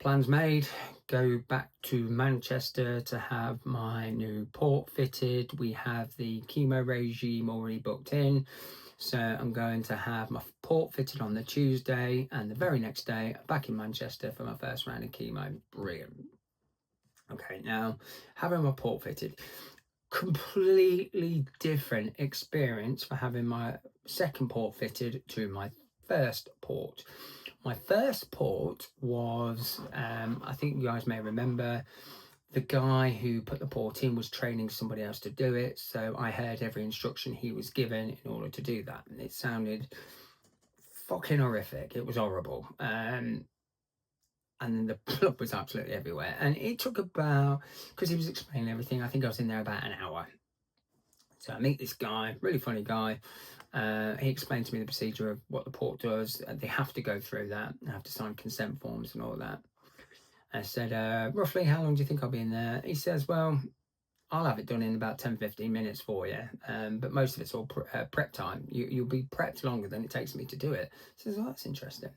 Plans made, go back to Manchester to have my new port fitted. We have the chemo regime already booked in. So I'm going to have my port fitted on the Tuesday, and the very next day, back in Manchester for my first round of chemo. Brilliant. Okay, now having my port fitted, completely different experience for having my second port fitted to my first port. My first port was, I think you guys may remember, the guy who put the port in was training somebody else to do it. So I heard every instruction he was given in order to do that. And it sounded fucking horrific. It was horrible. And then the blood was absolutely everywhere. And it took about, because he was explaining everything, I think I was in there about an hour. So I meet this guy, really funny guy. He explained to me the procedure of what the port does. They have to go through that. They have to sign consent forms and all that. I said, roughly how long do you think I'll be in there? He says, well, I'll have it done in about 10-15 minutes for you. But most of it's all prep time. You'll be prepped longer than it takes me to do it. I says, well, that's interesting.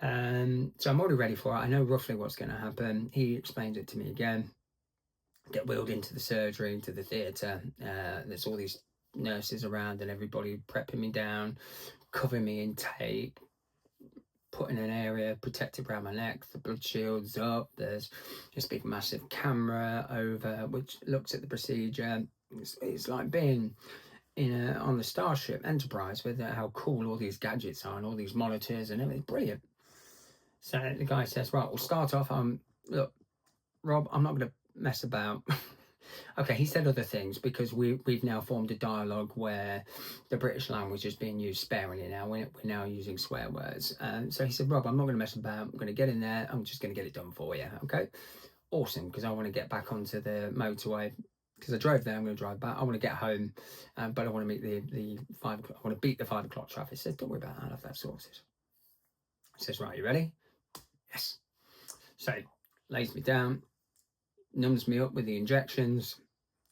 So I'm already ready for it. I know roughly what's going to happen. He explained it to me again. Get wheeled into the surgery, into the theatre. There's all these nurses around and everybody prepping me down, covering me in tape, putting an area protected around my neck, the blood shield's up, there's this big massive camera over which looks at the procedure. It's like being on the Starship Enterprise with how cool all these gadgets are and all these monitors and everything. Brilliant. So the guy says, right, we'll start off. Look, Rob, I'm not going to mess about. Okay, he said other things because we've now formed a dialogue where the British language is being used sparingly now. We're now using swear words. So he said, Rob, I'm not going to mess about. I'm going to get in there. I'm just going to get it done for you. Okay, awesome, because I want to get back onto the motorway. Because I drove there, I'm going to drive back. I want to get home, but I want to meet the 5 o'clock. I want to beat the 5 o'clock traffic. He says, don't worry about that. I'll have that sorted. He says, right, you ready? Yes. So lays me down, numbs me up with the injections,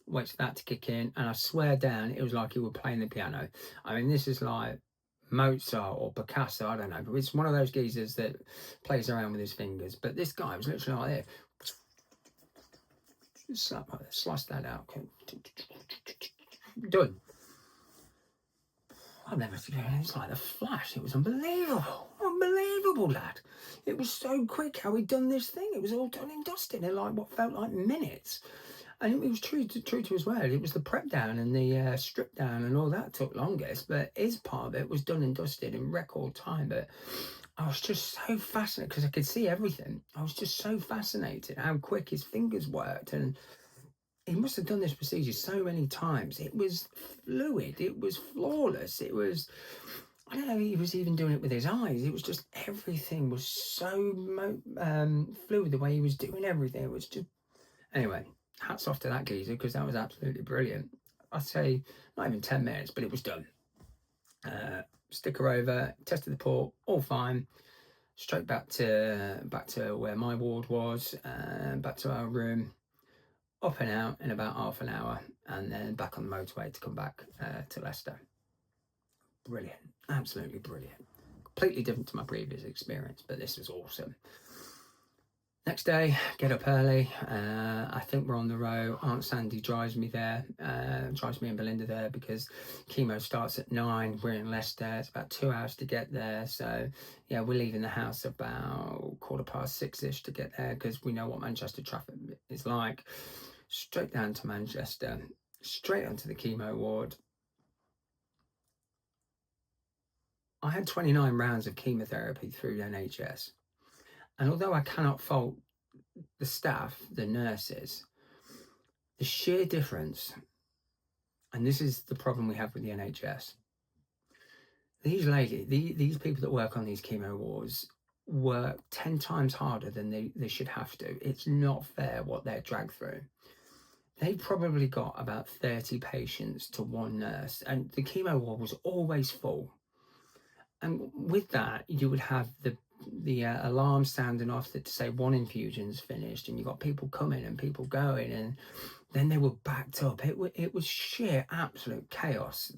waits for that to kick in, and I swear down, it was like he were playing the piano. I mean, this is like Mozart or Picasso, I don't know, but it's one of those geezers that plays around with his fingers. But this guy was literally like this. Slice that out. Done. I've never seen it. It's like a flash. It was unbelievable, lad. It was so quick how he'd done this thing. It was all done and dusted in like what felt like minutes. And it was true to his word. It was the prep down and the strip down and all that took longest, but his part of it was done and dusted in record time. But I was just so fascinated because I could see everything. I was just so fascinated how quick his fingers worked, and he must have done this procedure so many times. It was fluid. It was flawless. It was, I don't know, he was even doing it with his eyes. It was just, everything was so fluid, the way he was doing everything. It was just, anyway, hats off to that geezer, because that was absolutely brilliant. I'd say not even 10 minutes, but it was done. Sticker over, tested the port, all fine. Straight back to where my ward was, back to our room. Up and out in about half an hour, and then back on the motorway to come back to Leicester. Brilliant, absolutely brilliant. Completely different to my previous experience, but this was awesome. Next day, get up early. I think we're on the row. Aunt Sandy drives me there, drives me and Belinda there, because chemo starts at 9. We're in Leicester. It's about 2 hours to get there. So yeah, we're leaving the house about 6:15-ish to get there, because we know what Manchester traffic is like. Straight down to Manchester, straight onto the chemo ward. I had 29 rounds of chemotherapy through the NHS. And although I cannot fault the staff, the nurses, the sheer difference, and this is the problem we have with the NHS, these people that work on these chemo wards work 10 times harder than they should have to. It's not fair what they're dragged through. They probably got about 30 patients to one nurse, and the chemo ward was always full. And with that, you would have the alarm sounding off to say one infusion's finished, and you got people coming and people going, and then they were backed up. It was sheer absolute chaos.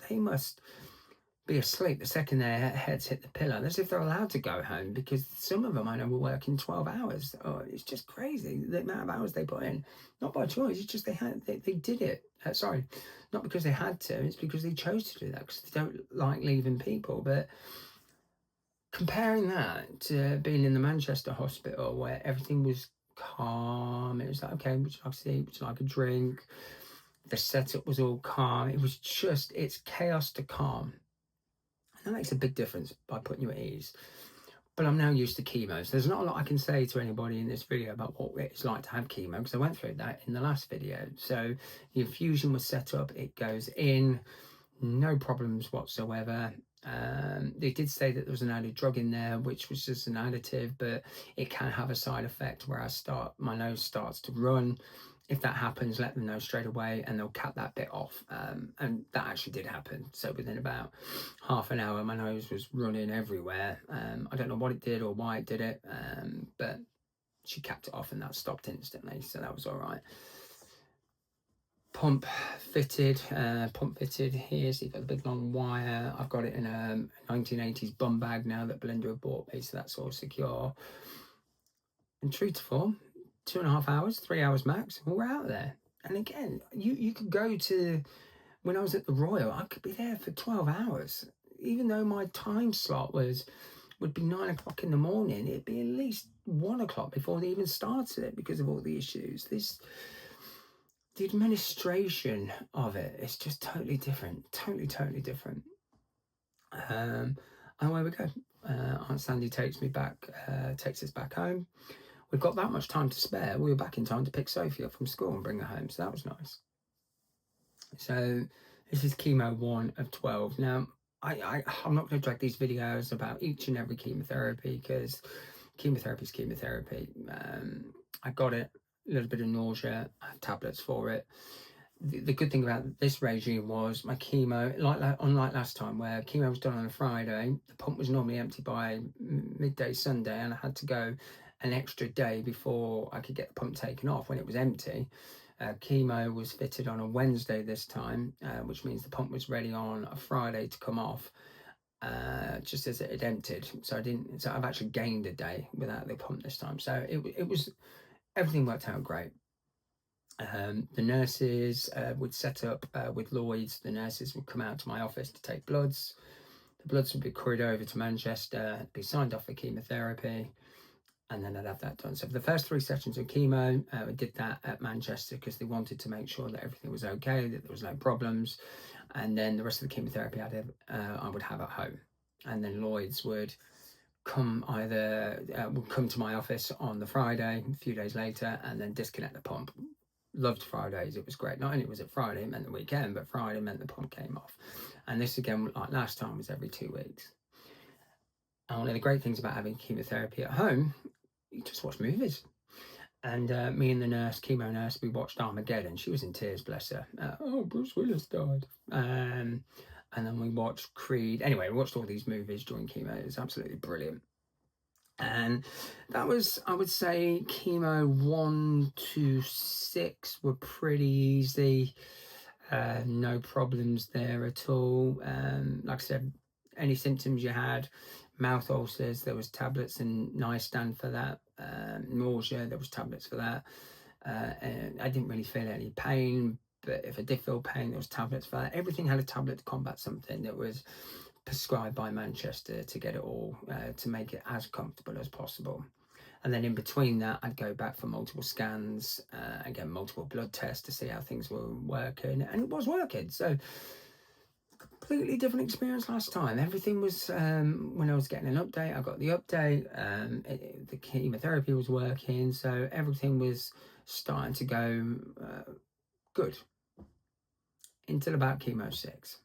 be asleep the second their heads hit the pillow, as if they're allowed to go home, because some of them I know were working 12 hours. Oh, it's just crazy the amount of hours they put in. Not by choice, it's just they did it. Sorry, not because they had to, it's because they chose to do that, because they don't like leaving people. But comparing that to being in the Manchester hospital, where everything was calm, it was like, okay, would you like to see, would you like a drink? The setup was all calm. It was just, it's chaos to calm. That makes a big difference by putting you at ease. But I'm now used to chemo, so there's not a lot I can say to anybody in this video about what it's like to have chemo, because I went through that in the last video. So the infusion was set up, it goes in, no problems whatsoever. They did say that there was an added drug in there, which was just an additive, but it can have a side effect where my nose starts to run. If that happens, let them know straight away and they'll cut that bit off. And that actually did happen. So within about half an hour, my nose was running everywhere. I don't know what it did or why it did it, but she capped it off and that stopped instantly. So that was all right. Pump fitted here, so you've got the big long wire. I've got it in a 1980s bum bag now that Belinda had bought me, so that's all secure. And true to form, 2.5 hours, 3 hours max, and we're out there. And again, you could go to, when I was at the Royal, I could be there for 12 hours. Even though my time slot would be 9 o'clock in the morning, it'd be at least 1 o'clock before they even started it because of all the issues. The administration of it is just totally different, totally different. And away we go. Aunt Sandy takes us back home. We've got that much time to spare. We were back in time to pick Sophie up from school and bring her home, so that was nice. So this is chemo 1 of 12. Now, I'm not going to drag these videos about each and every chemotherapy, because chemotherapy is chemotherapy. I got it. A little bit of nausea, I have tablets for it. The good thing about this regime was my chemo, unlike last time where chemo was done on a Friday, the pump was normally empty by midday Sunday, and I had to go an extra day before I could get the pump taken off when it was empty. Chemo was fitted on a Wednesday this time, which means the pump was ready on a Friday to come off, just as it had emptied. So I've actually gained a day without the pump this time. So it was, everything worked out great. The nurses would set up with Lloyd's. The nurses would come out to my office to take bloods. The bloods would be couried over to Manchester, be signed off for chemotherapy, and then I'd have that done. So for the first 3 sessions of chemo, we did that at Manchester because they wanted to make sure that everything was okay, that there was no problems. And then the rest of the chemotherapy I would have at home. And then Lloyd's would come to my office on the Friday, a few days later, and then disconnect the pump. Loved Fridays, it was great. Not only was it Friday, it meant the weekend, but Friday meant the pump came off. And this, again, like last time, was every 2 weeks. And one of the great things about having chemotherapy at home, you just watch movies. And me and the chemo nurse, we watched Armageddon. She was in tears, bless her. Bruce Willis died. And then we watched Creed. Anyway, we watched all these movies during chemo. It was absolutely brilliant. And that was, I would say, chemo 1 to 6 were pretty easy. No problems there at all. Like I said, any symptoms you had, mouth ulcers, there was tablets and Niastan for that. Nausea, there was tablets for that. And I didn't really feel any pain, but if I did feel pain, there was tablets for that. Everything had a tablet to combat something that was prescribed by Manchester to get it all, to make it as comfortable as possible. And then in between that, I'd go back for multiple scans, again, multiple blood tests to see how things were working, and it was working. So completely different experience last time. Everything was, when I was getting an update, I got the update, the chemotherapy was working, so everything was starting to go good until about chemo 6.